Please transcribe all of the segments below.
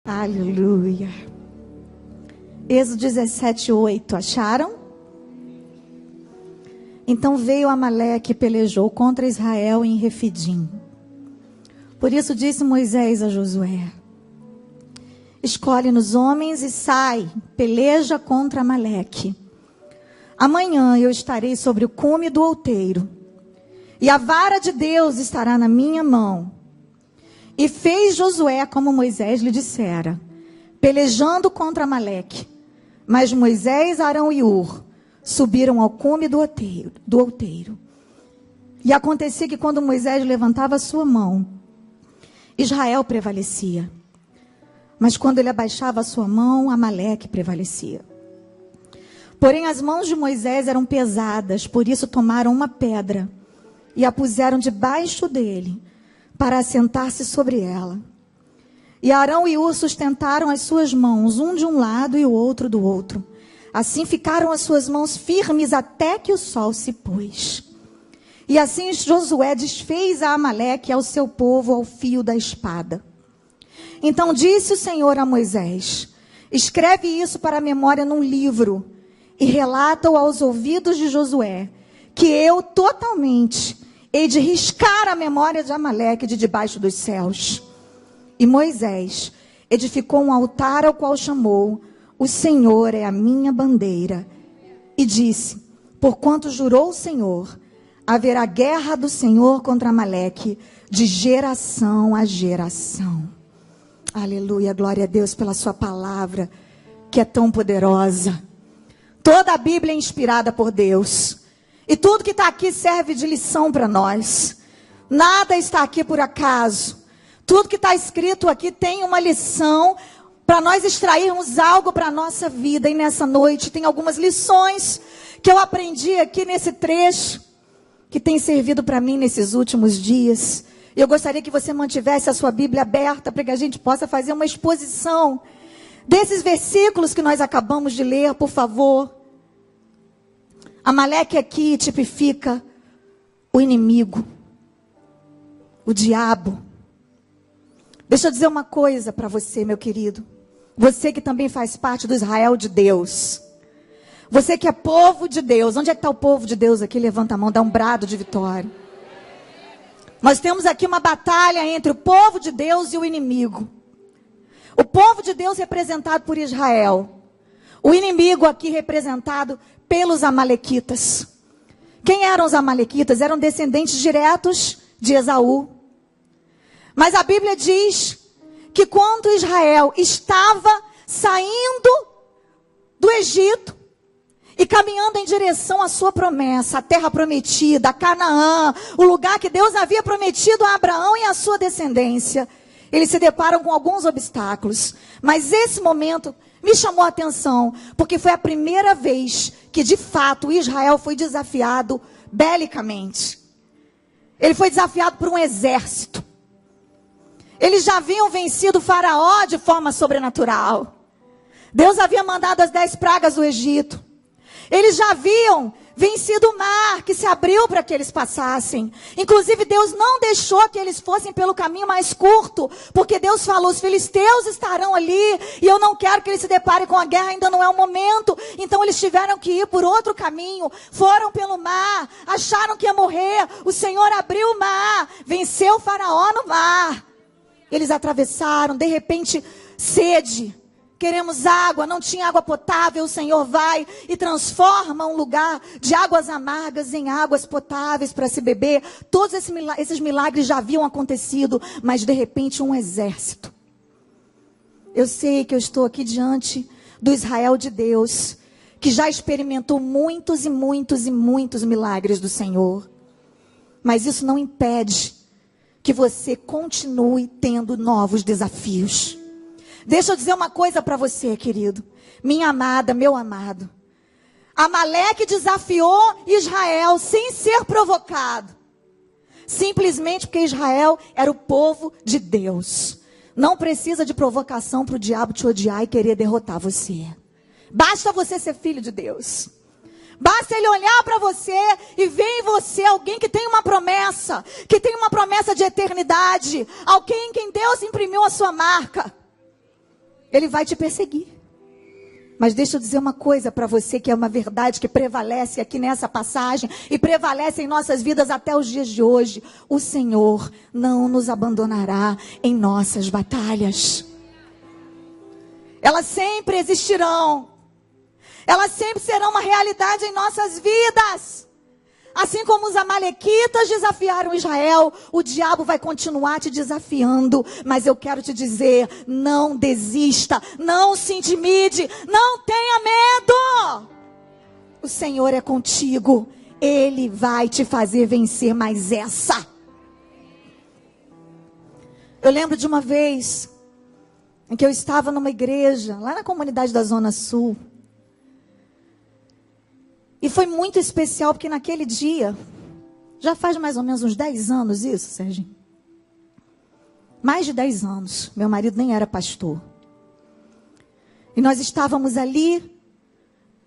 Aleluia. Êxodo 17:8, acharam? Então veio Amaleque e pelejou contra Israel em Refidim. Por isso disse Moisés a Josué: escolhe-nos homens e sai, peleja contra Amaleque. Amanhã eu estarei sobre o cume do outeiro, e a vara de Deus estará na minha mão. E fez Josué como Moisés lhe dissera, pelejando contra Amaleque. Mas Moisés, Arão e Hur subiram ao cume do outeiro. E acontecia que quando Moisés levantava a sua mão, Israel prevalecia. Mas quando ele abaixava a sua mão, Amaleque prevalecia. Porém as mãos de Moisés eram pesadas, por isso tomaram uma pedra e a puseram debaixo dele, para assentar-se sobre ela. E Arão e Hur sustentaram as suas mãos, um de um lado e o outro do outro. Assim ficaram as suas mãos firmes até que o sol se pôs. E assim Josué desfez a Amaleque e ao seu povo ao fio da espada. Então disse o Senhor a Moisés: escreve isso para a memória num livro e relata-o aos ouvidos de Josué, que eu totalmente hei de riscar a memória de Amaleque de debaixo dos céus. E Moisés edificou um altar ao qual chamou: o Senhor é a minha bandeira. E disse: porquanto jurou o Senhor, haverá guerra do Senhor contra Amaleque de geração a geração. Aleluia, glória a Deus pela sua palavra, que é tão poderosa. Toda a Bíblia é inspirada por Deus. E tudo que está aqui serve de lição para nós. Nada está aqui por acaso. Tudo que está escrito aqui tem uma lição para nós extrairmos algo para a nossa vida. E nessa noite tem algumas lições que eu aprendi aqui nesse trecho, que tem servido para mim nesses últimos dias. E eu gostaria que você mantivesse a sua Bíblia aberta para que a gente possa fazer uma exposição desses versículos que nós acabamos de ler, por favor. Amaleque aqui tipifica o inimigo, o diabo. Deixa eu dizer uma coisa para você, meu querido. Você que também faz parte do Israel de Deus. Você que é povo de Deus. Onde é que está o povo de Deus aqui? Levanta a mão, dá um brado de vitória. Nós temos aqui uma batalha entre o povo de Deus e o inimigo. O povo de Deus representado por Israel. O inimigo aqui representado pelos amalequitas. Quem eram os amalequitas? Eram descendentes diretos de Esaú. Mas a Bíblia diz que quando Israel estava saindo do Egito e caminhando em direção à sua promessa, a terra prometida, a Canaã, o lugar que Deus havia prometido a Abraão e a sua descendência, eles se deparam com alguns obstáculos. Mas esse momento me chamou a atenção, porque foi a primeira vez que de fato Israel foi desafiado belicamente. Ele foi desafiado por um exército. Eles já haviam vencido o Faraó de forma sobrenatural. Deus havia mandado as 10 pragas do Egito. Eles já haviam vencido o mar que se abriu para que eles passassem. Inclusive Deus não deixou que eles fossem pelo caminho mais curto, porque Deus falou: os filisteus estarão ali e eu não quero que eles se deparem com a guerra, ainda não é o momento. Então eles tiveram que ir por outro caminho, foram pelo mar, acharam que ia morrer. O Senhor abriu o mar, venceu o Faraó no mar. Eles atravessaram, de repente, sede. Queremos água, não tinha água potável. O Senhor vai e transforma um lugar de águas amargas em águas potáveis para se beber. Todos esses milagres já haviam acontecido, mas de repente um exército. Eu sei que eu estou aqui diante do Israel de Deus, que já experimentou muitos e muitos e muitos milagres do Senhor. Mas isso não impede que você continue tendo novos desafios. Deixa eu dizer uma coisa para você, querido. Minha amada, meu amado. Amaleque desafiou Israel sem ser provocado. Simplesmente porque Israel era o povo de Deus. Não precisa de provocação para o diabo te odiar e querer derrotar você. Basta você ser filho de Deus. Basta ele olhar para você e ver em você alguém que tem uma promessa. Que tem uma promessa de eternidade. Alguém em quem Deus imprimiu a sua marca. ele vai te perseguir. Mas deixa eu dizer uma coisa para você, que é uma verdade que prevalece aqui nessa passagem e prevalece em nossas vidas até os dias de hoje. O Senhor não nos abandonará em nossas batalhas. Elas sempre existirão. Elas sempre serão uma realidade em nossas vidas. Assim como os amalequitas desafiaram Israel, o diabo vai continuar te desafiando. Mas eu quero te dizer, não desista, não se intimide, não tenha medo. O Senhor é contigo, Ele vai te fazer vencer mais essa. Eu lembro de uma vez em que eu estava numa igreja, lá na comunidade da Zona Sul. E foi muito especial, porque naquele dia, já faz mais ou menos uns 10 anos isso, Serginho. Mais de 10 anos, meu marido nem era pastor. E nós estávamos ali,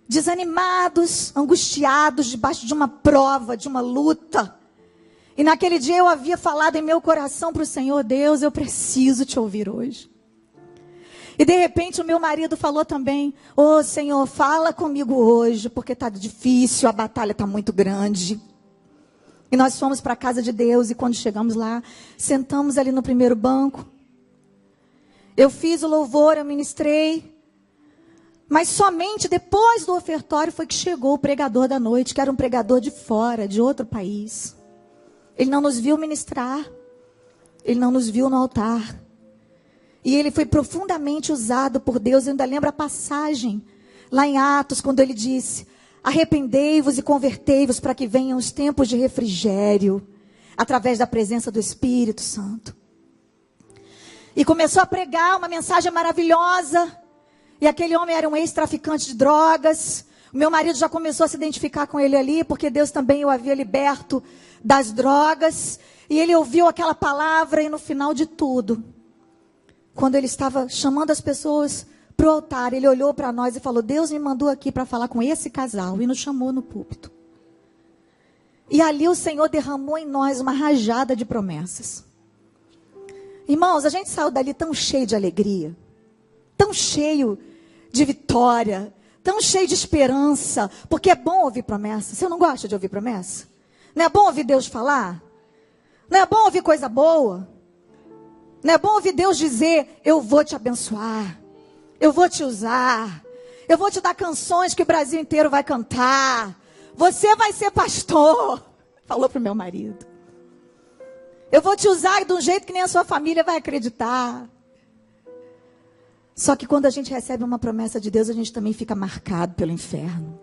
desanimados, angustiados, debaixo de uma prova, de uma luta. E naquele dia eu havia falado em meu coração para o Senhor: Deus, eu preciso te ouvir hoje. E de repente o meu marido falou também: ô Senhor, fala comigo hoje, porque está difícil, a batalha está muito grande. E nós fomos para a casa de Deus, e quando chegamos lá, sentamos ali no primeiro banco. Eu fiz o louvor, eu ministrei. Mas somente depois do ofertório foi que chegou o pregador da noite, que era um pregador de fora, de outro país. Ele não nos viu ministrar, ele não nos viu no altar. E ele foi profundamente usado por Deus. Eu ainda lembro a passagem lá em Atos, quando ele disse: arrependei-vos e convertei-vos para que venham os tempos de refrigério, através da presença do Espírito Santo. E começou a pregar uma mensagem maravilhosa. E aquele homem era um ex-traficante de drogas. O meu marido já começou a se identificar com ele ali, porque Deus também o havia liberto das drogas. E ele ouviu aquela palavra, e no final de tudo, quando ele estava chamando as pessoas para o altar, ele olhou para nós e falou: Deus me mandou aqui para falar com esse casal. E nos chamou no púlpito. E ali o Senhor derramou em nós uma rajada de promessas. Irmãos, a gente saiu dali tão cheio de alegria, tão cheio de vitória, tão cheio de esperança. Porque é bom ouvir promessa. Você não gosta de ouvir promessa? Não é bom ouvir Deus falar? Não é bom ouvir coisa boa? Não é bom ouvir Deus dizer: eu vou te abençoar, eu vou te usar, eu vou te dar canções que o Brasil inteiro vai cantar, você vai ser pastor. Falou para o meu marido: eu vou te usar de um jeito que nem a sua família vai acreditar. Só que quando a gente recebe uma promessa de Deus, a gente também fica marcado pelo inferno.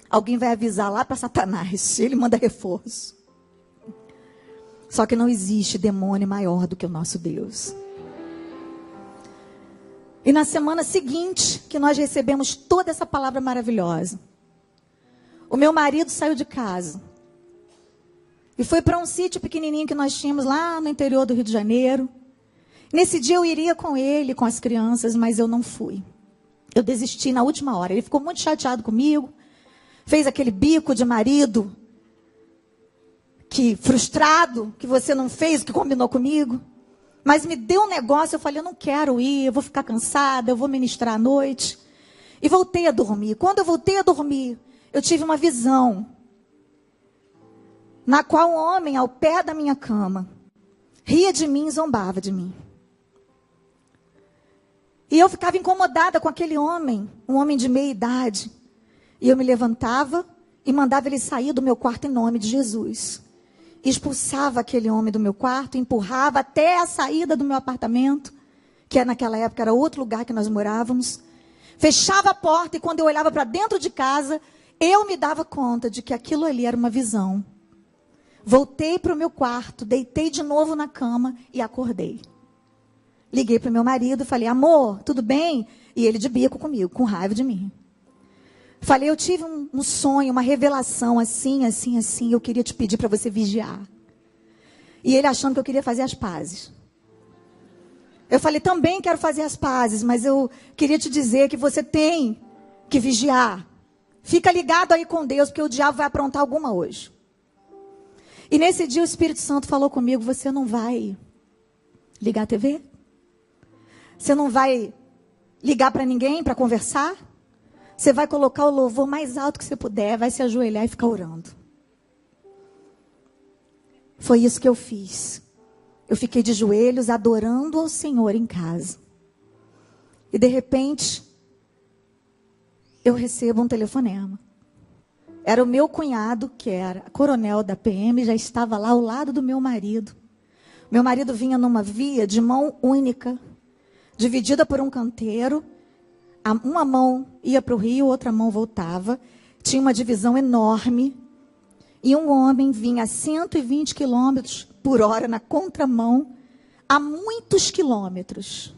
Alguém vai avisar lá para Satanás, ele manda reforço. Só que não existe demônio maior do que o nosso Deus. E na semana seguinte, que nós recebemos toda essa palavra maravilhosa, o meu marido saiu de casa e foi para um sítio pequenininho que nós tínhamos lá no interior do Rio de Janeiro. Nesse dia eu iria com ele, com as crianças, mas eu não fui. Eu desisti na última hora. Ele ficou muito chateado comigo, fez aquele bico de marido, que frustrado, que você não fez o que combinou comigo. Mas me deu um negócio, eu falei: eu não quero ir, eu vou ficar cansada, eu vou ministrar à noite. E voltei a dormir. Quando eu voltei a dormir, eu tive uma visão, na qual um homem ao pé da minha cama ria de mim e zombava de mim. E eu ficava incomodada com aquele homem, um homem de meia idade. E eu me levantava e mandava ele sair do meu quarto em nome de Jesus. Expulsava aquele homem do meu quarto, empurrava até a saída do meu apartamento, que naquela época era outro lugar que nós morávamos. Fechava a porta, e quando eu olhava para dentro de casa, eu me dava conta de que aquilo ali era uma visão. Voltei para o meu quarto, deitei de novo na cama e acordei. Liguei para o meu marido e falei: amor, tudo bem? E ele de bico comigo, com raiva de mim. Falei: eu tive um sonho, uma revelação assim, assim, assim. Eu queria te pedir para você vigiar. E ele achando que eu queria fazer as pazes. Eu falei: também quero fazer as pazes, mas eu queria te dizer que você tem que vigiar. Fica ligado aí com Deus, porque o diabo vai aprontar alguma hoje. E nesse dia o Espírito Santo falou comigo: você não vai ligar a TV? Você não vai ligar para ninguém para conversar. Você vai colocar o louvor mais alto que você puder, vai se ajoelhar e ficar orando. Foi isso que eu fiz. Eu fiquei de joelhos adorando ao Senhor em casa. E de repente, eu recebo um telefonema. Era o meu cunhado, que era coronel da PM, já estava lá ao lado do meu marido. Meu marido vinha numa via de mão única, dividida por um canteiro. Uma mão ia para o rio, outra mão voltava. Tinha uma divisão enorme. E um homem vinha a 120 quilômetros por hora na contramão, a muitos quilômetros.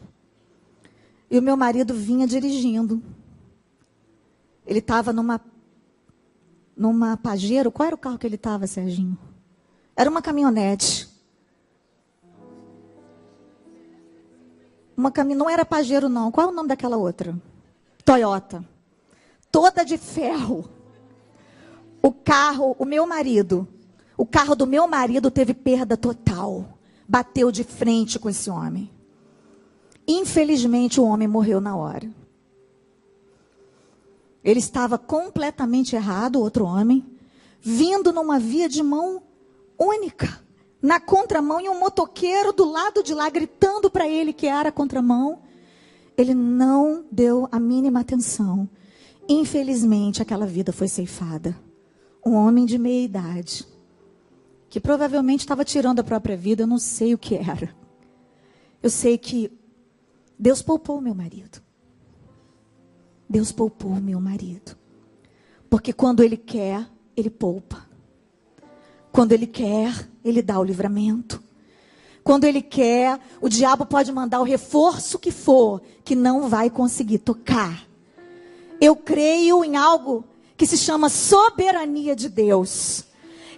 E o meu marido vinha dirigindo. Ele estava numa Pajero. Qual era o carro que ele estava, Serginho? Era uma caminhonete. Não era Pajero, não. Qual é o nome daquela outra? Toyota. Toda de ferro. O carro do meu marido teve perda total. Bateu de frente com esse homem. Infelizmente, o homem morreu na hora. Ele estava completamente errado, o outro homem, vindo numa via de mão única, na contramão, e um motoqueiro do lado de lá gritando para ele que era a contramão. Ele não deu a mínima atenção. Infelizmente, aquela vida foi ceifada. Um homem de meia idade, que provavelmente estava tirando a própria vida, eu não sei o que era. Eu sei que Deus poupou meu marido. Deus poupou meu marido. Porque quando Ele quer, Ele poupa. Quando Ele quer, Ele dá o livramento. Quando Ele quer, o diabo pode mandar o reforço que for, que não vai conseguir tocar. Eu creio em algo que se chama soberania de Deus.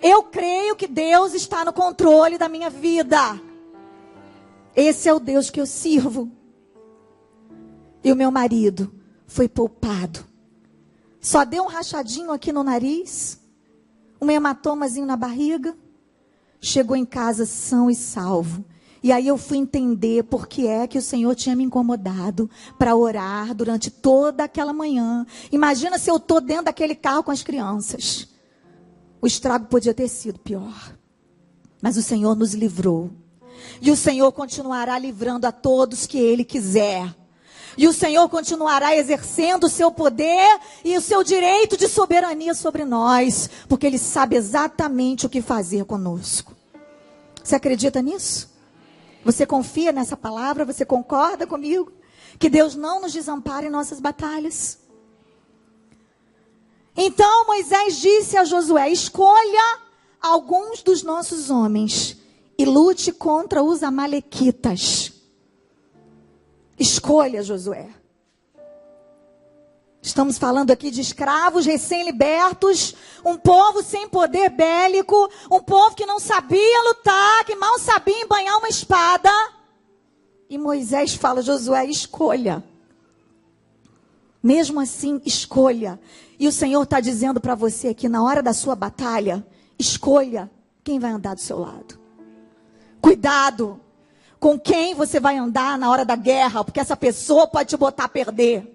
Eu creio que Deus está no controle da minha vida. Esse é o Deus que eu sirvo. E o meu marido foi poupado. Só deu um rachadinho aqui no nariz, um hematomazinho na barriga. Chegou em casa são e salvo. E aí eu fui entender por que é que o Senhor tinha me incomodado para orar durante toda aquela manhã. Imagina se eu estou dentro daquele carro com as crianças. O estrago podia ter sido pior. Mas o Senhor nos livrou. E o Senhor continuará livrando a todos que Ele quiser. E o Senhor continuará exercendo o seu poder e o seu direito de soberania sobre nós. Porque Ele sabe exatamente o que fazer conosco. Você acredita nisso? Você confia nessa palavra? Você concorda comigo? Que Deus não nos desampara em nossas batalhas. Então Moisés disse a Josué: escolha alguns dos nossos homens e lute contra os amalequitas. Escolha, Josué. Estamos falando aqui de escravos recém-libertos, um povo sem poder bélico, um povo que não sabia lutar, que mal sabia embanhar uma espada. E Moisés fala: Josué, escolha. Mesmo assim, escolha. E o Senhor está dizendo para você aqui, na hora da sua batalha, escolha quem vai andar do seu lado. Cuidado com quem você vai andar na hora da guerra, porque essa pessoa pode te botar a perder.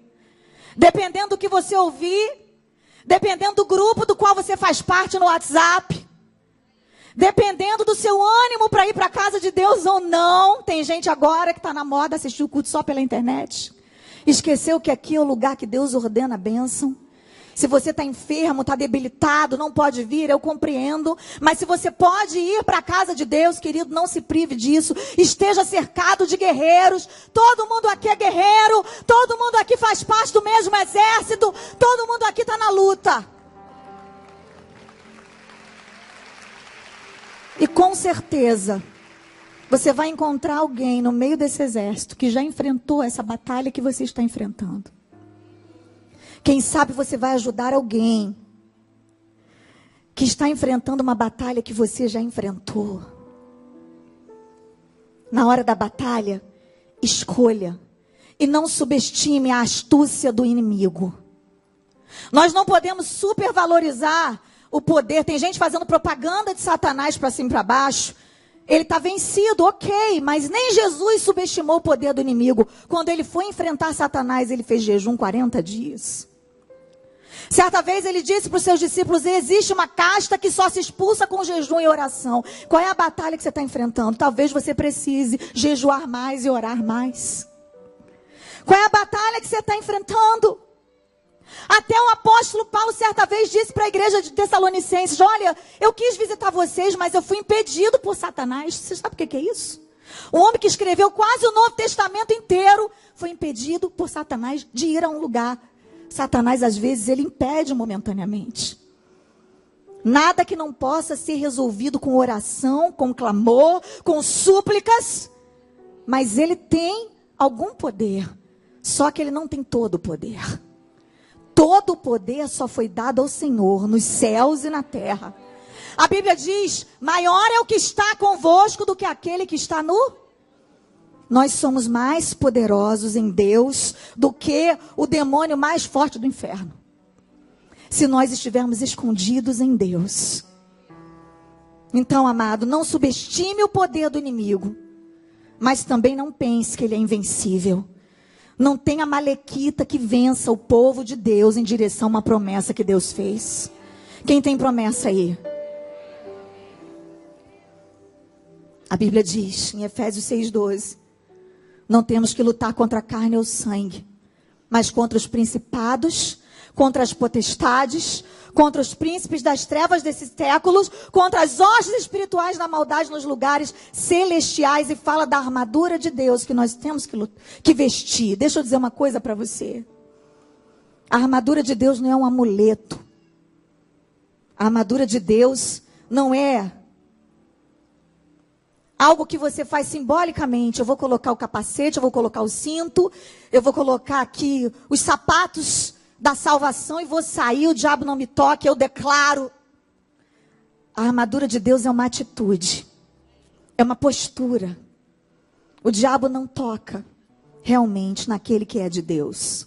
Dependendo do que você ouvir, dependendo do grupo do qual você faz parte no WhatsApp, dependendo do seu ânimo para ir para a casa de Deus ou não. Tem gente agora que está na moda assistir o culto só pela internet. Esqueceu que aqui é o lugar que Deus ordena a bênção. Se você está enfermo, está debilitado, não pode vir, eu compreendo. Mas se você pode ir para a casa de Deus, querido, não se prive disso. Esteja cercado de guerreiros. Todo mundo aqui é guerreiro. Todo mundo aqui faz parte do mesmo exército. Todo mundo aqui está na luta. E com certeza, você vai encontrar alguém no meio desse exército que já enfrentou essa batalha que você está enfrentando. Quem sabe você vai ajudar alguém que está enfrentando uma batalha que você já enfrentou. Na hora da batalha, escolha e não subestime a astúcia do inimigo. Nós não podemos supervalorizar o poder. Tem gente fazendo propaganda de Satanás para cima e para baixo. Ele está vencido, ok, mas nem Jesus subestimou o poder do inimigo. Quando ele foi enfrentar Satanás, ele fez jejum 40 dias. Certa vez ele disse para os seus discípulos: existe uma casta que só se expulsa com jejum e oração. Qual é a batalha que você está enfrentando? Talvez você precise jejuar mais e orar mais. Qual é a batalha que você está enfrentando? Até o apóstolo Paulo certa vez disse para a igreja de Tessalonicenses: olha, eu quis visitar vocês, mas eu fui impedido por Satanás. Você sabe o que é isso? O homem que escreveu quase o Novo Testamento inteiro foi impedido por Satanás de ir a um lugar. Satanás, às vezes, ele impede momentaneamente. Nada que não possa ser resolvido com oração, com clamor, com súplicas. Mas ele tem algum poder. Só que ele não tem todo o poder. Todo o poder só foi dado ao Senhor, nos céus e na terra. A Bíblia diz: maior é o que está convosco do que aquele que está no... Nós somos mais poderosos em Deus do que o demônio mais forte do inferno. Se nós estivermos escondidos em Deus. Então, amado, não subestime o poder do inimigo. Mas também não pense que ele é invencível. Não tenha malequita que vença o povo de Deus em direção a uma promessa que Deus fez. Quem tem promessa aí? A Bíblia diz em Efésios 6,12. Não temos que lutar contra a carne ou sangue, mas contra os principados, contra as potestades, contra os príncipes das trevas desses séculos, contra as hostes espirituais da maldade nos lugares celestiais. E fala da armadura de Deus que nós temos que vestir. Deixa eu dizer uma coisa para você. A armadura de Deus não é um amuleto. A armadura de Deus não é algo que você faz simbolicamente. Eu vou colocar o capacete, eu vou colocar o cinto, eu vou colocar aqui os sapatos da salvação e vou sair, o diabo não me toque, eu declaro. A armadura de Deus é uma atitude, é uma postura. O diabo não toca realmente naquele que é de Deus.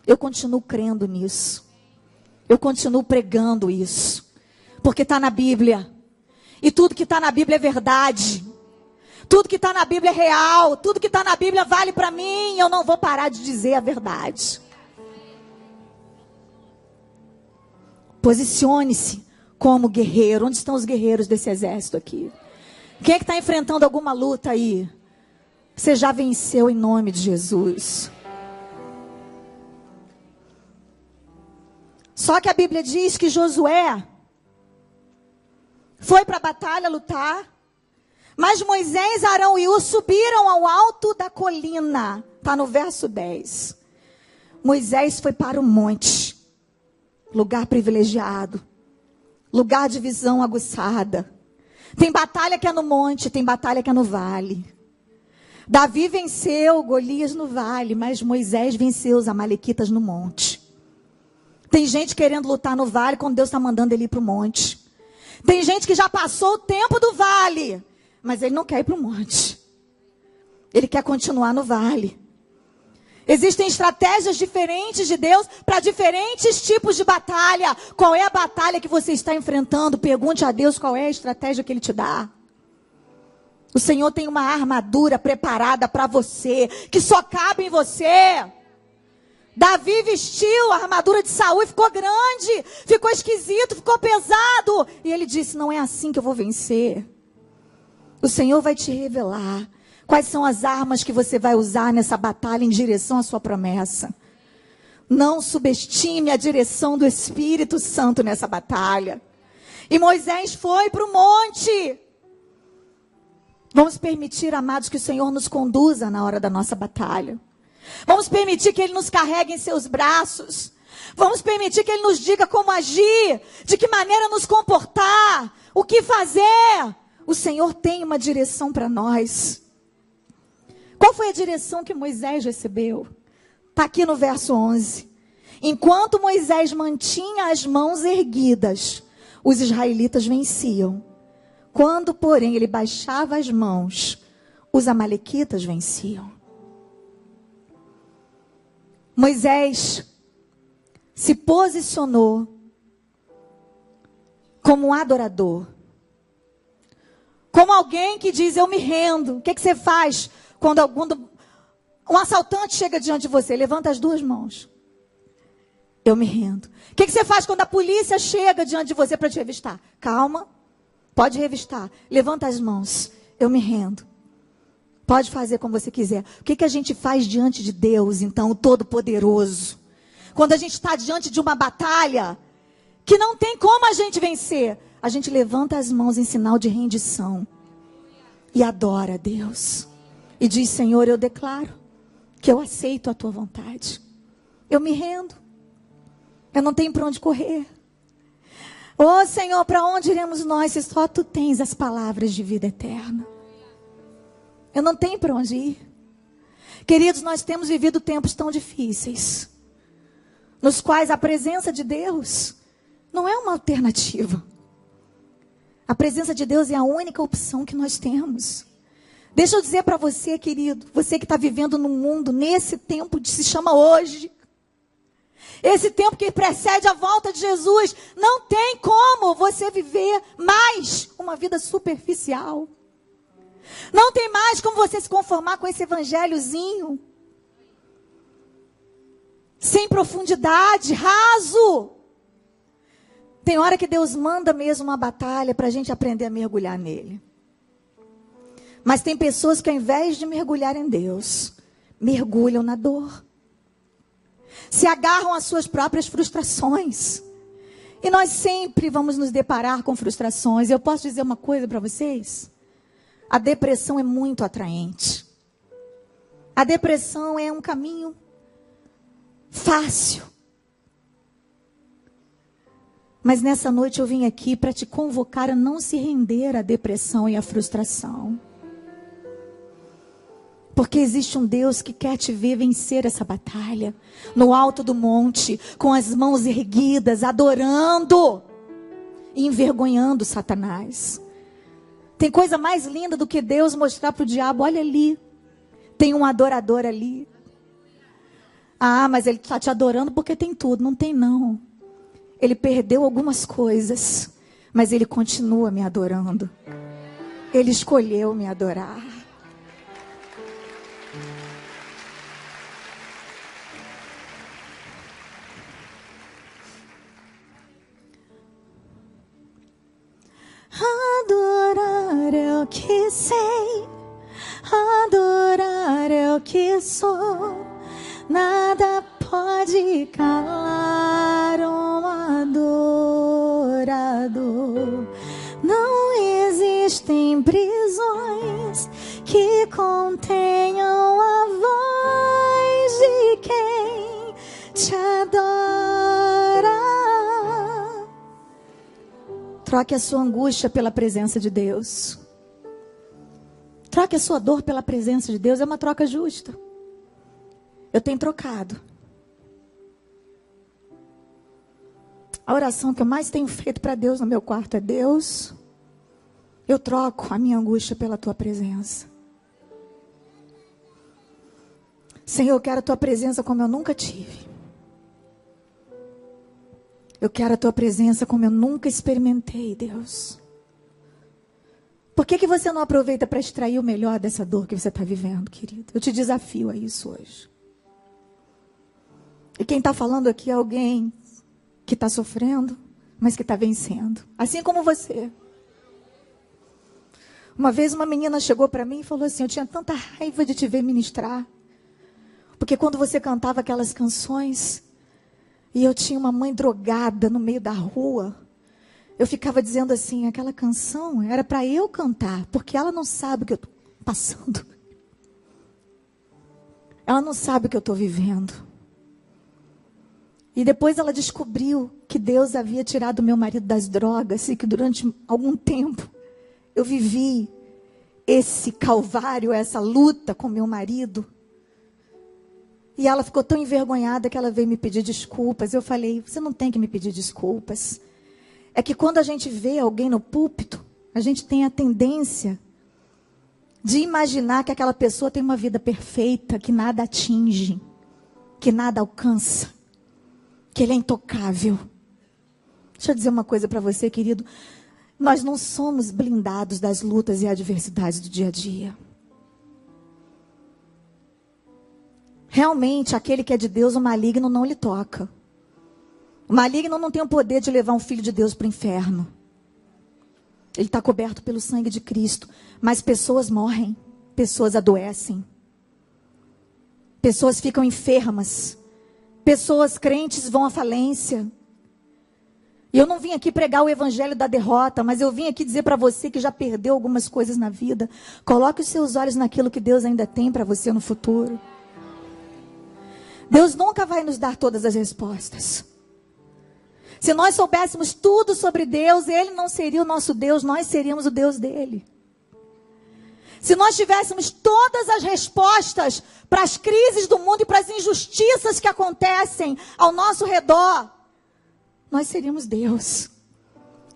Eu continuo crendo nisso. Eu continuo pregando isso. Porque está na Bíblia. E tudo que está na Bíblia é verdade. Tudo que está na Bíblia é real. Tudo que está na Bíblia vale para mim. Eu não vou parar de dizer a verdade. Posicione-se como guerreiro. Onde estão os guerreiros desse exército aqui? Quem é que está enfrentando alguma luta aí? Você já venceu em nome de Jesus. Só que a Bíblia diz que Josué foi para a batalha lutar. Mas Moisés, Arão e Ur subiram ao alto da colina. Está no verso 10. Moisés foi para o monte. Lugar privilegiado. Lugar de visão aguçada. Tem batalha que é no monte, tem batalha que é no vale. Davi venceu Golias no vale, mas Moisés venceu os amalequitas no monte. Tem gente querendo lutar no vale quando Deus está mandando ele ir para o monte. Tem gente que já passou o tempo do vale, mas ele não quer ir para o monte. Ele quer continuar no vale. Existem estratégias diferentes de Deus para diferentes tipos de batalha. Qual é a batalha que você está enfrentando? Pergunte a Deus qual é a estratégia que Ele te dá. O Senhor tem uma armadura preparada para você, que só cabe em você. Davi vestiu a armadura de Saul e ficou grande, ficou esquisito, ficou pesado. E ele disse: não é assim que eu vou vencer. O Senhor vai te revelar quais são as armas que você vai usar nessa batalha em direção à sua promessa. Não subestime a direção do Espírito Santo nessa batalha. E Moisés foi para o monte. Vamos permitir, amados, que o Senhor nos conduza na hora da nossa batalha. Vamos permitir que Ele nos carregue em seus braços. Vamos permitir que Ele nos diga como agir, de que maneira nos comportar, o que fazer. O Senhor tem uma direção para nós. Qual foi a direção que Moisés recebeu? Está aqui no verso 11. Enquanto Moisés mantinha as mãos erguidas, os israelitas venciam. Quando, porém, ele baixava as mãos, os amalequitas venciam. Moisés se posicionou como um adorador. Como alguém que diz, eu me rendo. O que você faz quando um assaltante chega diante de você? Levanta as duas mãos. Eu me rendo. O que você faz quando a polícia chega diante de você para te revistar? Calma. Pode revistar. Levanta as mãos. Eu me rendo. Pode fazer como você quiser. O que a gente faz diante de Deus, então, o Todo-Poderoso? Quando a gente está diante de uma batalha que não tem como a gente vencer, a gente levanta as mãos em sinal de rendição e adora a Deus. E diz, Senhor, eu declaro que eu aceito a tua vontade. Eu me rendo. Eu não tenho para onde correr. Ô Senhor, para onde iremos nós se só tu tens as palavras de vida eterna? Eu não tenho para onde ir. Queridos, nós temos vivido tempos tão difíceis, nos quais a presença de Deus não é uma alternativa. A presença de Deus é a única opção que nós temos. Deixa eu dizer para você, querido, você que está vivendo no mundo, nesse tempo que se chama hoje, esse tempo que precede a volta de Jesus, não tem como você viver mais uma vida superficial. Não tem mais como você se conformar com esse evangelhozinho, sem profundidade, raso. Tem hora que Deus manda mesmo uma batalha para a gente aprender a mergulhar nele. Mas tem pessoas que ao invés de mergulhar em Deus, mergulham na dor. Se agarram às suas próprias frustrações. E nós sempre vamos nos deparar com frustrações. Eu posso dizer uma coisa para vocês? A depressão é muito atraente. A depressão é um caminho fácil. Mas nessa noite eu vim aqui para te convocar a não se render à depressão e à frustração. Porque existe um Deus que quer te ver vencer essa batalha. No alto do monte, com as mãos erguidas, adorando e envergonhando Satanás. Tem coisa mais linda do que Deus mostrar para o diabo, olha ali, tem um adorador ali. Ah, mas ele está te adorando porque tem tudo. Não tem não. Ele perdeu algumas coisas, mas ele continua me adorando. Ele escolheu me adorar. Adorar é o que sei, adorar é o que sou. Nada pode calar um adorador. Não existem prisões que contenham a voz de quem te adora. Troque a sua angústia pela presença de Deus. Troque a sua dor pela presença de Deus. É uma troca justa. Eu tenho trocado. A oração que eu mais tenho feito para Deus no meu quarto é: Deus, eu troco a minha angústia pela tua presença. Senhor, eu quero a tua presença como eu nunca tive. Eu quero a tua presença como eu nunca experimentei, Deus. Por que você não aproveita para extrair o melhor dessa dor que você está vivendo, querido? Eu te desafio a isso hoje. E quem está falando aqui é alguém que está sofrendo, mas que está vencendo. Assim como você. Uma vez uma menina chegou para mim e falou assim: eu tinha tanta raiva de te ver ministrar. Porque quando você cantava aquelas canções, e eu tinha uma mãe drogada no meio da rua, eu ficava dizendo assim: aquela canção era para eu cantar, porque ela não sabe o que eu estou passando. Ela não sabe o que eu estou vivendo. E depois ela descobriu que Deus havia tirado meu marido das drogas e que durante algum tempo eu vivi esse calvário, essa luta com meu marido. E ela ficou tão envergonhada que ela veio me pedir desculpas. Eu falei: você não tem que me pedir desculpas. É que quando a gente vê alguém no púlpito, a gente tem a tendência de imaginar que aquela pessoa tem uma vida perfeita, que nada atinge, que nada alcança, que ele é intocável. Deixa eu dizer uma coisa para você, querido. Nós não somos blindados das lutas e adversidades do dia a dia. Realmente, aquele que é de Deus, o maligno não lhe toca. O maligno não tem o poder de levar um filho de Deus para o inferno. Ele está coberto pelo sangue de Cristo. Mas pessoas morrem, pessoas adoecem. Pessoas ficam enfermas. Pessoas crentes vão à falência. E eu não vim aqui pregar o evangelho da derrota, mas eu vim aqui dizer para você que já perdeu algumas coisas na vida. Coloque os seus olhos naquilo que Deus ainda tem para você no futuro. Deus nunca vai nos dar todas as respostas. Se nós soubéssemos tudo sobre Deus, Ele não seria o nosso Deus, nós seríamos o Deus dele. Se nós tivéssemos todas as respostas para as crises do mundo e para as injustiças que acontecem ao nosso redor, nós seríamos Deus.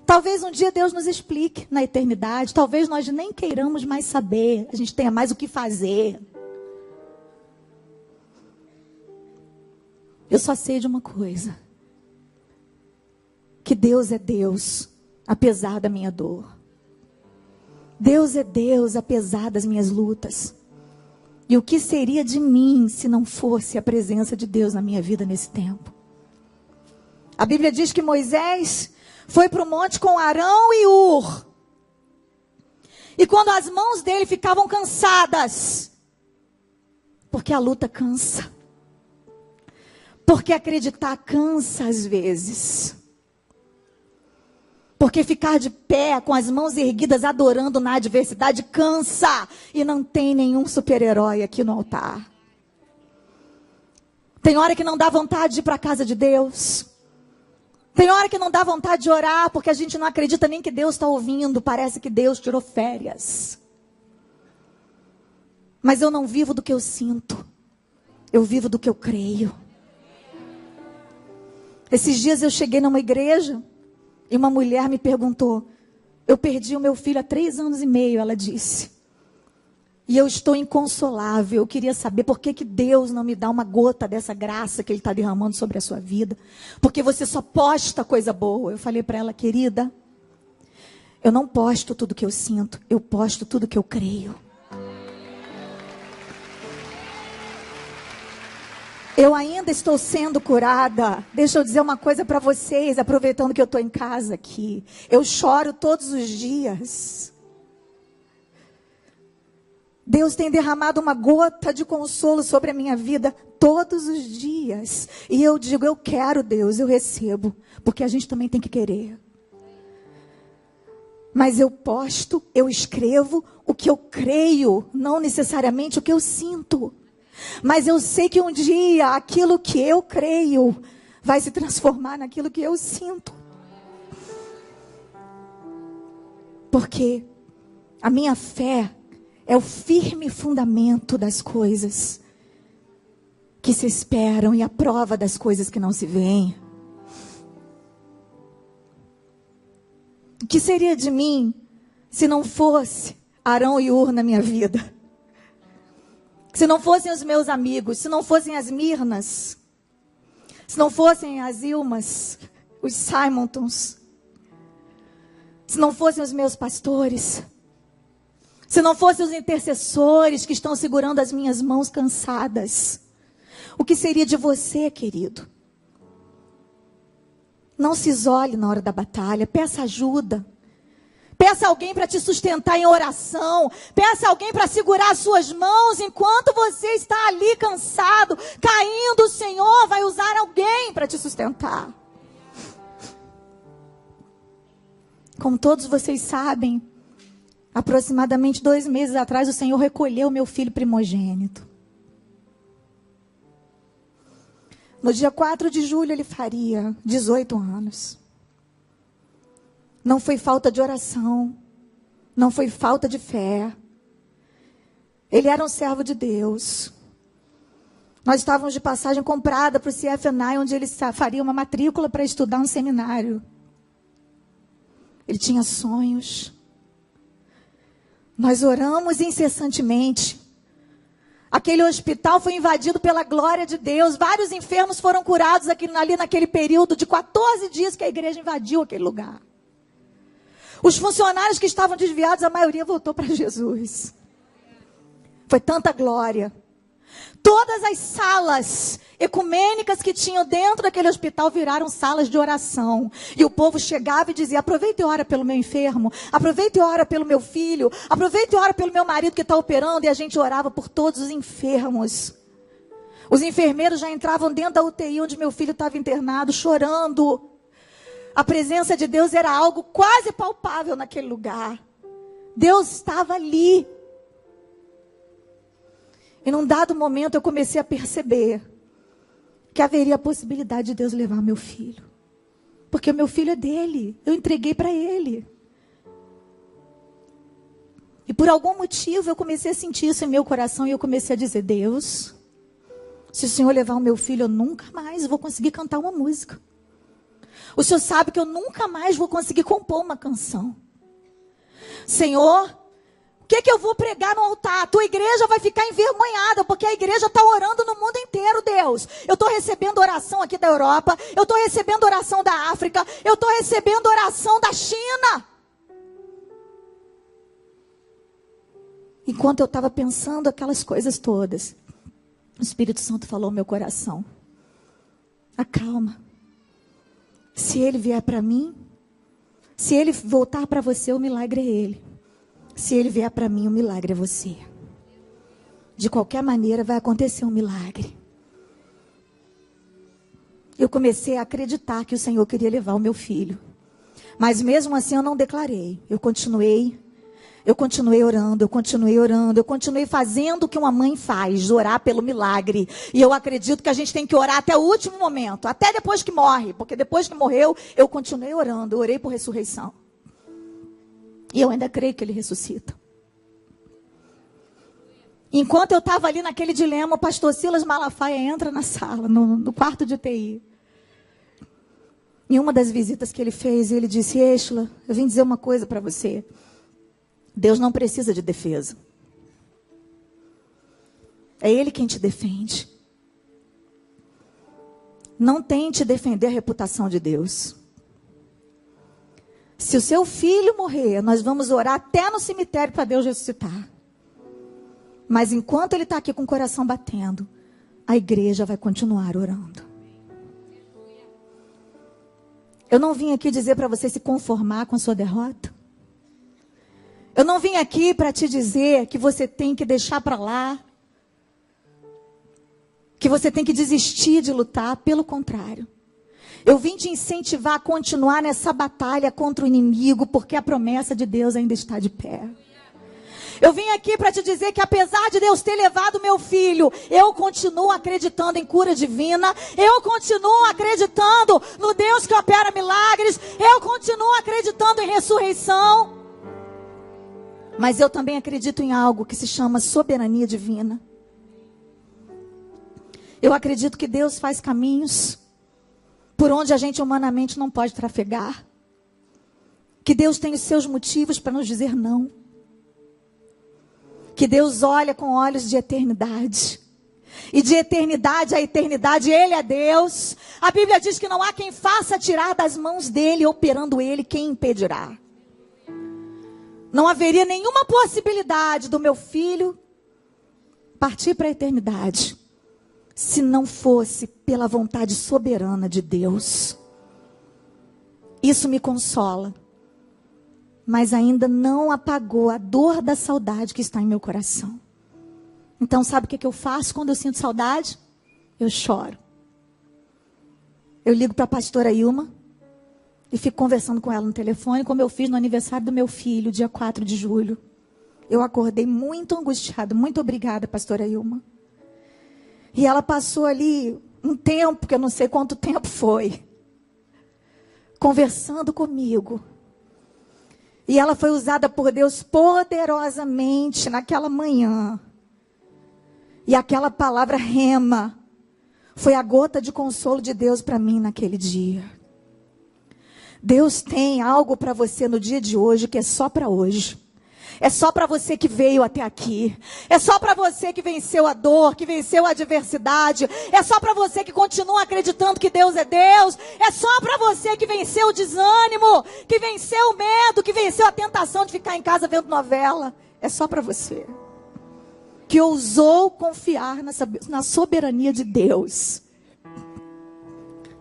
Talvez um dia Deus nos explique na eternidade. Talvez nós nem queiramos mais saber. A gente tenha mais o que fazer. Eu só sei de uma coisa. Que Deus é Deus, apesar da minha dor. Deus é Deus, apesar das minhas lutas. E o que seria de mim se não fosse a presença de Deus na minha vida nesse tempo? A Bíblia diz que Moisés foi para o monte com Arão e Hur. E quando as mãos dele ficavam cansadas, porque a luta cansa. Porque acreditar cansa às vezes. Porque ficar de pé com as mãos erguidas adorando na adversidade cansa. E não tem nenhum super-herói aqui no altar. Tem hora que não dá vontade de ir para a casa de Deus. Tem hora que não dá vontade de orar, porque a gente não acredita nem que Deus está ouvindo. Parece que Deus tirou férias. Mas eu não vivo do que eu sinto. Eu vivo do que eu creio. Esses dias eu cheguei numa igreja e uma mulher me perguntou: eu perdi o meu filho há 3 anos e meio, ela disse. E eu estou inconsolável. Eu queria saber por que Deus não me dá uma gota dessa graça que Ele está derramando sobre a sua vida. Porque você só posta coisa boa. Eu falei para ela: querida, eu não posto tudo que eu sinto. Eu posto tudo que eu creio. Eu ainda estou sendo curada. Deixa eu dizer uma coisa para vocês, aproveitando que eu estou em casa aqui. Eu choro todos os dias. Deus tem derramado uma gota de consolo sobre a minha vida todos os dias. E eu digo: eu quero, Deus, eu recebo. Porque a gente também tem que querer. Mas eu posto, eu escrevo o que eu creio, não necessariamente o que eu sinto. Mas eu sei que um dia aquilo que eu creio vai se transformar naquilo que eu sinto. Porque a minha fé é o firme fundamento das coisas que se esperam e a prova das coisas que não se veem. O que seria de mim se não fosse Arão e Hur na minha vida? Se não fossem os meus amigos, se não fossem as Mirnas, se não fossem as Ilmas, os Simontons, se não fossem os meus pastores, se não fossem os intercessores que estão segurando as minhas mãos cansadas, o que seria de você, querido? Não se isole na hora da batalha, peça ajuda. Peça alguém para te sustentar em oração. Peça alguém para segurar as suas mãos enquanto você está ali cansado, caindo. O Senhor vai usar alguém para te sustentar. Como todos vocês sabem, aproximadamente 2 meses atrás, o Senhor recolheu meu filho primogênito. No dia 4 de julho ele faria 18 anos. Não foi falta de oração. Não foi falta de fé. Ele era um servo de Deus. Nós estávamos de passagem comprada para o CFNI, onde ele faria uma matrícula para estudar um seminário. Ele tinha sonhos. Nós oramos incessantemente. Aquele hospital foi invadido pela glória de Deus. Vários enfermos foram curados ali naquele período de 14 dias que a igreja invadiu aquele lugar. Os funcionários que estavam desviados, a maioria voltou para Jesus. Foi tanta glória. Todas as salas ecumênicas que tinham dentro daquele hospital viraram salas de oração. E o povo chegava e dizia: aproveita e ora pelo meu enfermo, aproveita e ora pelo meu filho, aproveita e ora pelo meu marido que está operando. E a gente orava por todos os enfermos. Os enfermeiros já entravam dentro da UTI onde meu filho estava internado, chorando. A presença de Deus era algo quase palpável naquele lugar. Deus estava ali. E num dado momento eu comecei a perceber que haveria a possibilidade de Deus levar meu filho. Porque o meu filho é dele. Eu entreguei para ele. E por algum motivo eu comecei a sentir isso em meu coração. E eu comecei a dizer: Deus, se o Senhor levar o meu filho, eu nunca mais vou conseguir cantar uma música. O Senhor sabe que eu nunca mais vou conseguir compor uma canção. Senhor, o que eu vou pregar no altar? A tua igreja vai ficar envergonhada, porque a igreja está orando no mundo inteiro, Deus. Eu estou recebendo oração aqui da Europa, eu estou recebendo oração da África, eu estou recebendo oração da China. Enquanto eu estava pensando aquelas coisas todas, o Espírito Santo falou ao meu coração: acalma. Se ele vier para mim, se ele voltar para você, o milagre é ele. Se ele vier para mim, o milagre é você. De qualquer maneira vai acontecer um milagre. Eu comecei a acreditar que o Senhor queria levar o meu filho. Mas mesmo assim eu não declarei. Eu continuei orando, eu continuei fazendo o que uma mãe faz, orar pelo milagre. E eu acredito que a gente tem que orar até o último momento, até depois que morre, porque depois que morreu, eu continuei orando, eu orei por ressurreição. E eu ainda creio que ele ressuscita. Enquanto eu estava ali naquele dilema, o pastor Silas Malafaia entra na sala, no quarto de UTI. Em uma das visitas que ele fez, ele disse: Êxola, eu vim dizer uma coisa para você. Deus não precisa de defesa. É Ele quem te defende. Não tente defender a reputação de Deus. Se o seu filho morrer, nós vamos orar até no cemitério para Deus ressuscitar. Mas enquanto ele está aqui com o coração batendo, a igreja vai continuar orando. Eu não vim aqui dizer para você se conformar com a sua derrota. Eu não vim aqui para te dizer que você tem que deixar para lá, que você tem que desistir de lutar. Pelo contrário, eu vim te incentivar a continuar nessa batalha contra o inimigo, porque a promessa de Deus ainda está de pé. Eu vim aqui para te dizer que apesar de Deus ter levado meu filho, eu continuo acreditando em cura divina, eu continuo acreditando no Deus que opera milagres, eu continuo acreditando em ressurreição. Mas eu também acredito em algo que se chama soberania divina. Eu acredito que Deus faz caminhos por onde a gente humanamente não pode trafegar. Que Deus tem os seus motivos para nos dizer não. Que Deus olha com olhos de eternidade. E de eternidade a eternidade, Ele é Deus. A Bíblia diz que não há quem faça tirar das mãos dEle, operando Ele, quem impedirá. Não haveria nenhuma possibilidade do meu filho partir para a eternidade, se não fosse pela vontade soberana de Deus. Isso me consola, mas ainda não apagou a dor da saudade que está em meu coração. Então sabe o que eu faço quando eu sinto saudade? Eu choro. Eu ligo para a pastora Ilma e fico conversando com ela no telefone, como eu fiz no aniversário do meu filho, dia 4 de julho. Eu acordei muito angustiada. Muito obrigada, pastora Ilma. E ela passou ali um tempo, que eu não sei quanto tempo foi, conversando comigo. E ela foi usada por Deus poderosamente naquela manhã. E aquela palavra rema foi a gota de consolo de Deus para mim naquele dia. Deus tem algo para você no dia de hoje que é só para hoje. É só para você que veio até aqui. É só para você que venceu a dor, que venceu a adversidade. É só para você que continua acreditando que Deus é Deus. É só para você que venceu o desânimo, que venceu o medo, que venceu a tentação de ficar em casa vendo novela. É só para você que ousou confiar na soberania de Deus.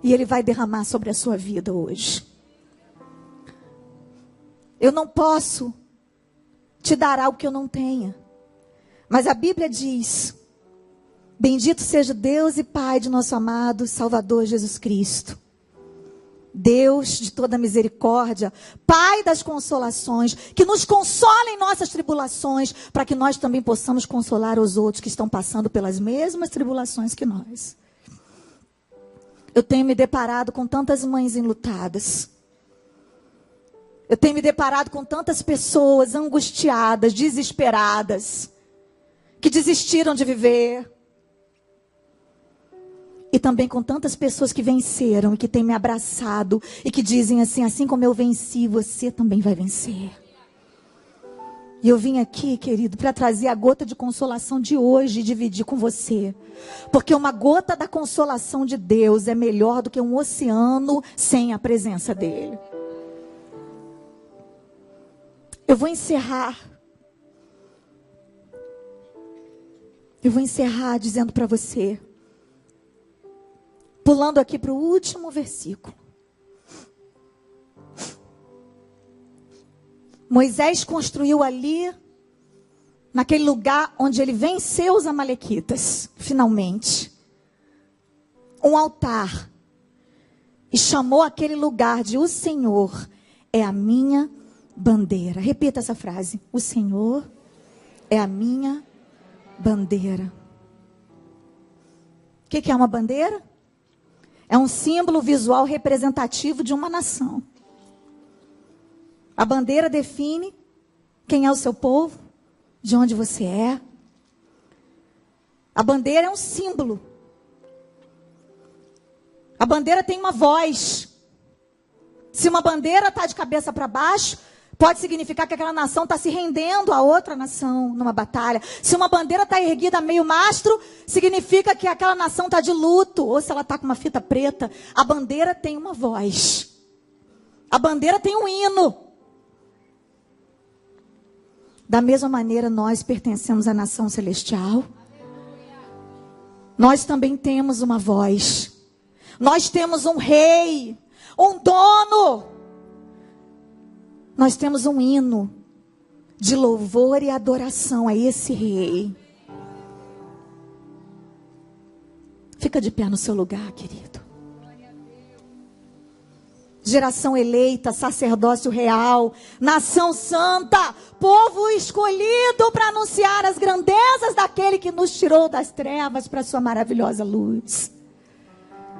E Ele vai derramar sobre a sua vida hoje. Eu não posso te dar algo que eu não tenha. Mas a Bíblia diz: bendito seja Deus e Pai de nosso amado Salvador Jesus Cristo. Deus de toda misericórdia, Pai das consolações, que nos consola em nossas tribulações, para que nós também possamos consolar os outros que estão passando pelas mesmas tribulações que nós. Eu tenho me deparado com tantas mães enlutadas. Eu tenho me deparado com tantas pessoas angustiadas, desesperadas, que desistiram de viver. E também com tantas pessoas que venceram e que têm me abraçado e que dizem assim: assim como eu venci, você também vai vencer. E eu vim aqui, querido, para trazer a gota de consolação de hoje e dividir com você. Porque uma gota da consolação de Deus é melhor do que um oceano sem a presença dEle. Eu vou encerrar dizendo para você, pulando aqui para o último versículo. Moisés construiu ali, naquele lugar onde ele venceu os amalequitas, finalmente, um altar. E chamou aquele lugar de: o Senhor é a minha bandeira. Repita essa frase: o Senhor é a minha bandeira. O que é uma bandeira? É um símbolo visual representativo de uma nação. A bandeira define quem é o seu povo, de onde você é. A bandeira é um símbolo. A bandeira tem uma voz. Se uma bandeira está de cabeça para baixo, pode significar que aquela nação está se rendendo a outra nação numa batalha. Se uma bandeira está erguida a meio mastro, significa que aquela nação está de luto. Ou se ela está com uma fita preta. A bandeira tem uma voz. A bandeira tem um hino. Da mesma maneira, nós pertencemos à nação celestial. Nós também temos uma voz. Nós temos um rei, um dono. Nós temos um hino de louvor e adoração a esse rei. Fica de pé no seu lugar, querido. Geração eleita, sacerdócio real, nação santa, povo escolhido para anunciar as grandezas daquele que nos tirou das trevas para a sua maravilhosa luz.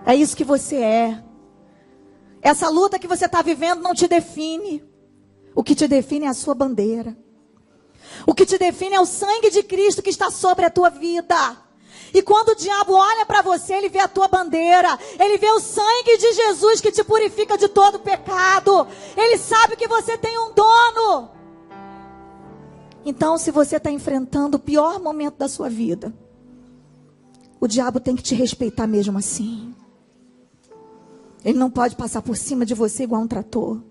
É isso que você é. Essa luta que você está vivendo não te define. O que te define é a sua bandeira. O que te define é o sangue de Cristo que está sobre a tua vida. E quando o diabo olha para você, ele vê a tua bandeira. Ele vê o sangue de Jesus que te purifica de todo pecado. Ele sabe que você tem um dono. Então, se você está enfrentando o pior momento da sua vida, o diabo tem que te respeitar mesmo assim. Ele não pode passar por cima de você igual um trator.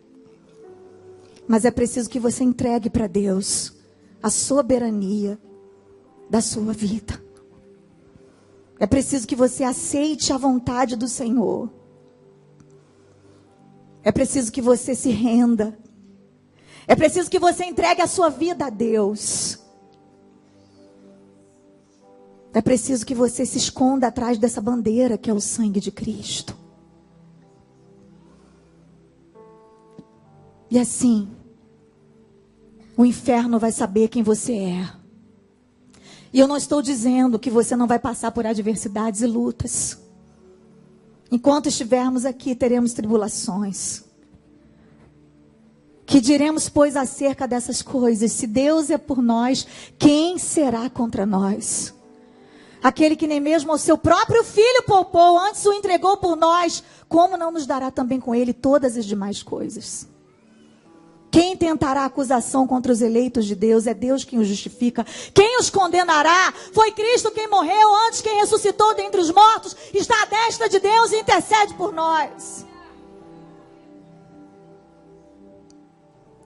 Mas é preciso que você entregue para Deus a soberania da sua vida. É preciso que você aceite a vontade do Senhor. É preciso que você se renda. É preciso que você entregue a sua vida a Deus. É preciso que você se esconda atrás dessa bandeira que é o sangue de Cristo. E assim, o inferno vai saber quem você é. E eu não estou dizendo que você não vai passar por adversidades e lutas. Enquanto estivermos aqui, teremos tribulações. Que diremos, pois, acerca dessas coisas? Se Deus é por nós, quem será contra nós? Aquele que nem mesmo ao seu próprio filho poupou, antes o entregou por nós, como não nos dará também com ele todas as demais coisas? Quem tentará acusação contra os eleitos de Deus? É Deus quem os justifica. Quem os condenará? Foi Cristo quem morreu, antes quem ressuscitou dentre os mortos, está à destra de Deus e intercede por nós.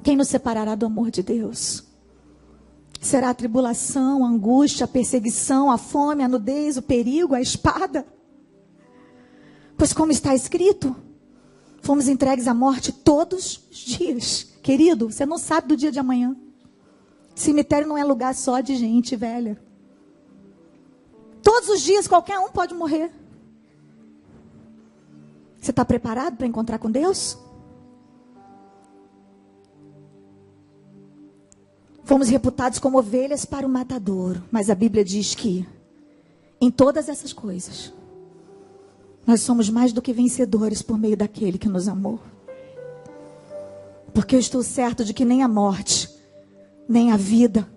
Quem nos separará do amor de Deus? Será a tribulação, a angústia, a perseguição, a fome, a nudez, o perigo, a espada? Pois como está escrito, fomos entregues à morte todos os dias. Querido, você não sabe do dia de amanhã. Cemitério não é lugar só de gente velha. Todos os dias qualquer um pode morrer. Você está preparado para encontrar com Deus? Fomos reputados como ovelhas para o matadouro. Mas a Bíblia diz que em todas essas coisas nós somos mais do que vencedores por meio daquele que nos amou. Porque eu estou certo de que nem a morte, nem a vida,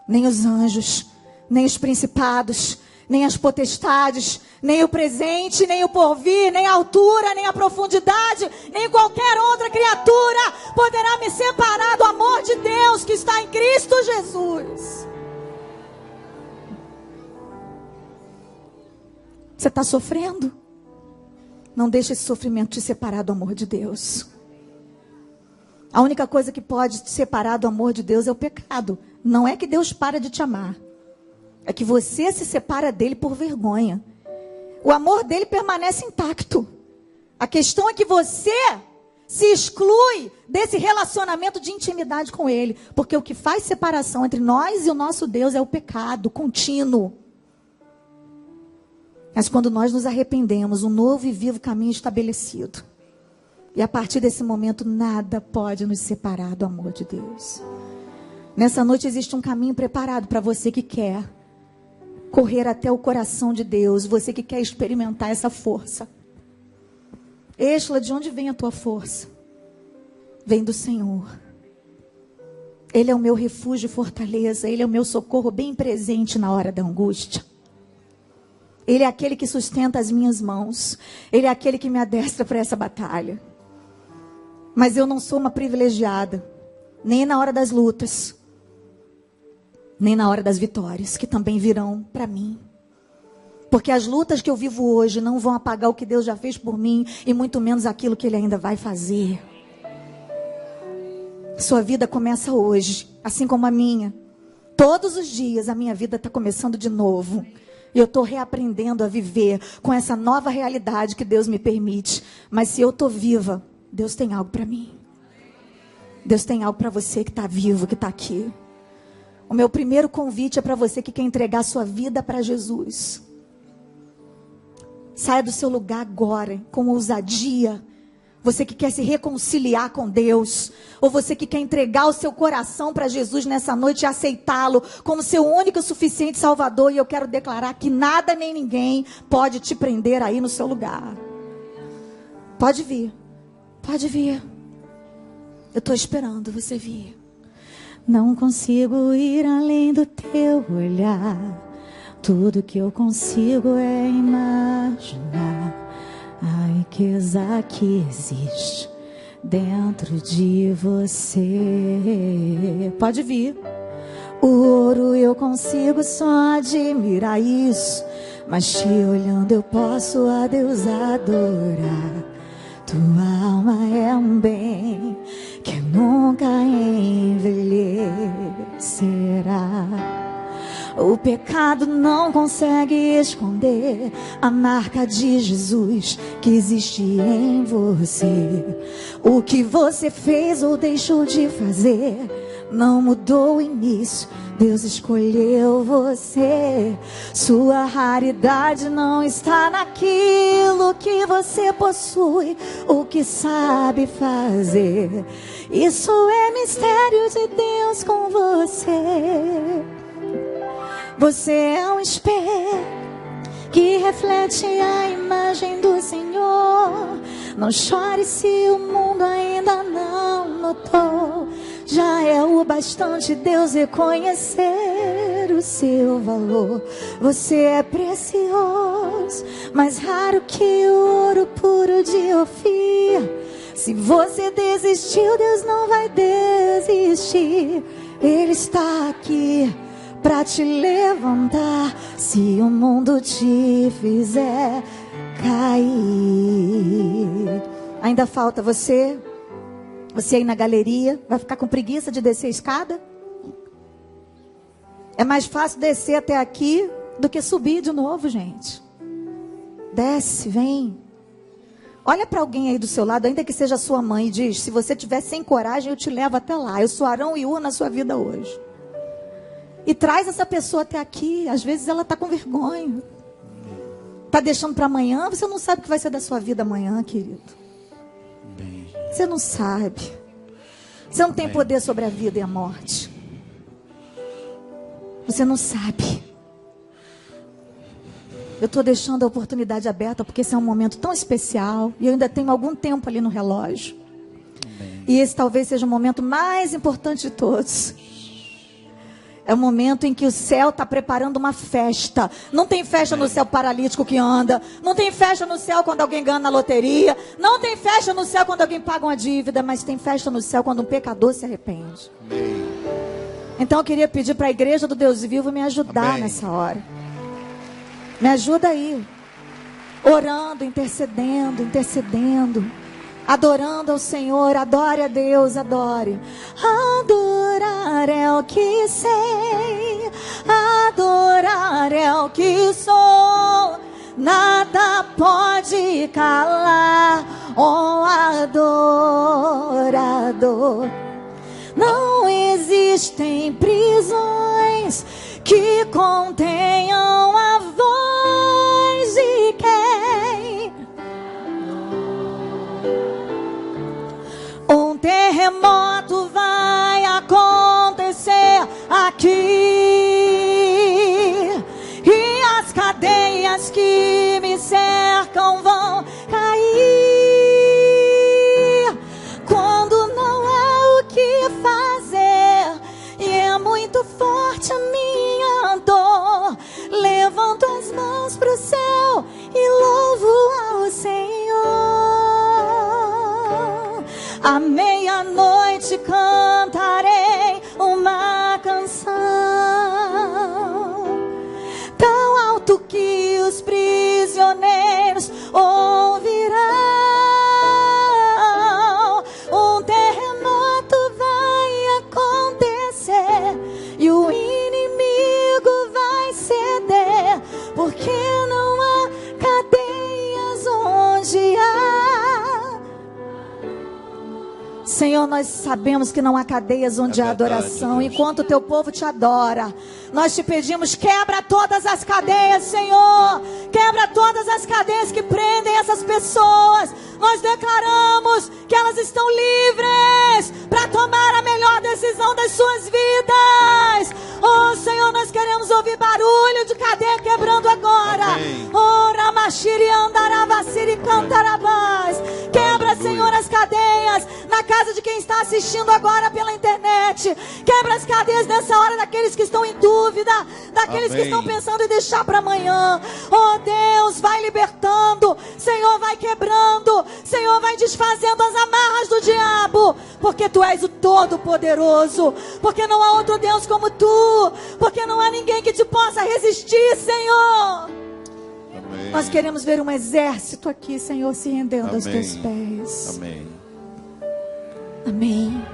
nem os anjos, nem os principados, nem as potestades, nem o presente, nem o porvir, nem a altura, nem a profundidade, nem qualquer outra criatura poderá me separar do amor de Deus que está em Cristo Jesus. Você está sofrendo? Não deixe esse sofrimento te separar do amor de Deus. A única coisa que pode te separar do amor de Deus é o pecado. Não é que Deus para de te amar. É que você se separa dele por vergonha. O amor dele permanece intacto. A questão é que você se exclui desse relacionamento de intimidade com ele. Porque o que faz separação entre nós e o nosso Deus é o pecado contínuo. Mas quando nós nos arrependemos, um novo e vivo caminho estabelecido. E a partir desse momento, nada pode nos separar do amor de Deus. Nessa noite existe um caminho preparado para você que quer correr até o coração de Deus. Você que quer experimentar essa força. Êxola, de onde vem a tua força? Vem do Senhor. Ele é o meu refúgio e fortaleza. Ele é o meu socorro bem presente na hora da angústia. Ele é aquele que sustenta as minhas mãos. Ele é aquele que me adestra para essa batalha. Mas eu não sou uma privilegiada, nem na hora das lutas, nem na hora das vitórias, que também virão para mim. Porque as lutas que eu vivo hoje não vão apagar o que Deus já fez por mim, e muito menos aquilo que Ele ainda vai fazer. Sua vida começa hoje, assim como a minha. Todos os dias a minha vida está começando de novo. E eu estou reaprendendo a viver com essa nova realidade que Deus me permite. Mas se eu estou viva, Deus tem algo para mim. Deus tem algo para você que está vivo, que está aqui. O meu primeiro convite é para você que quer entregar sua vida para Jesus. Saia do seu lugar agora, com ousadia. Você que quer se reconciliar com Deus. Ou você que quer entregar o seu coração para Jesus nessa noite e aceitá-lo como seu único e suficiente Salvador. E eu quero declarar que nada nem ninguém pode te prender aí no seu lugar. Pode vir. Pode vir. Eu estou esperando você vir. Não consigo ir além do teu olhar. Tudo que eu consigo é imaginar a riqueza que existe dentro de você. Pode vir. O ouro eu consigo só admirar isso, mas te olhando eu posso a Deus adorar. Tua alma é um bem que nunca envelhecerá. O pecado não consegue esconder a marca de Jesus que existe em você. O que você fez ou deixou de fazer não mudou o início. Deus escolheu você. Sua raridade não está naquilo que você possui, o que sabe fazer. Isso é mistério de Deus com você. Você é um espelho que reflete a imagem do Senhor. Não chore se o mundo ainda não notou. Já é o bastante Deus reconhecer o seu valor. Você é precioso, mais raro que o ouro puro de Ofir. Se você desistiu, Deus não vai desistir. Ele está aqui para te levantar. Se o mundo te fizer cair. Ainda falta você aí na galeria. Vai ficar com preguiça de descer a escada? É mais fácil descer até aqui do que subir de novo, gente. Desce, vem. Olha para alguém aí do seu lado, ainda que seja sua mãe, e diz: se você tiver sem coragem, eu te levo até lá. Eu sou Arão e Ur na sua vida hoje. E traz essa pessoa até aqui. Às vezes ela está com vergonha. Está deixando para amanhã. Você não sabe o que vai ser da sua vida amanhã, querido. Você não sabe. Você não tem poder sobre a vida e a morte. Você não sabe. Eu estou deixando a oportunidade aberta porque esse é um momento tão especial. E eu ainda tenho algum tempo ali no relógio. Amém. E esse talvez seja o momento mais importante de todos. É o momento em que o céu está preparando uma festa. Não tem festa no céu paralítico que anda. Não tem festa no céu quando alguém ganha na loteria. Não tem festa no céu quando alguém paga uma dívida. Mas tem festa no céu quando um pecador se arrepende. Amém. Então eu queria pedir para a igreja do Deus vivo me ajudar. Amém. Nessa hora. Me ajuda aí. Orando, intercedendo. Adorando ao Senhor. Adore a Deus, adore. Adorar é o que sei. Adorar é o que sou. Nada pode calar o adorador. Não existem prisões que contenham a voz de quem um terremoto vai acontecer aqui e as cadeias que me cercam vão cair quando não há o que fazer e é muito forte a minha dor. Levanto as mãos para o céu e louvo ao Senhor. À meia-noite cantarei uma canção tão alto que os prisioneiros ouvirão. Um terremoto vai acontecer e o inimigo vai ceder, porque não há cadeias onde há. Senhor, nós sabemos que não há cadeias onde há adoração. Enquanto o teu povo te adora, nós te pedimos: quebra todas as cadeias, Senhor. Quebra todas as cadeias que prendem essas pessoas. Nós declaramos que elas estão livres para tomar a melhor decisão das suas vidas. Oh, Senhor, nós queremos ouvir barulho de cadeia quebrando agora. Oh, Ramachiri Andaravaciri Cantarabás. Quebra, Senhor, as cadeias na casa de quem está assistindo agora pela internet. Quebra as cadeias nessa hora daqueles que estão em dúvida, daqueles que estão pensando em deixar para amanhã. Oh, Deus, vai libertando. Senhor, vai quebrando. Senhor, vai desfazendo as amarras do diabo, porque Tu és o Todo-Poderoso, porque não há outro Deus como Tu, porque não há ninguém que Te possa resistir, Senhor. Amém. Nós queremos ver um exército aqui, Senhor, se rendendo aos Teus pés. Amém. Amém.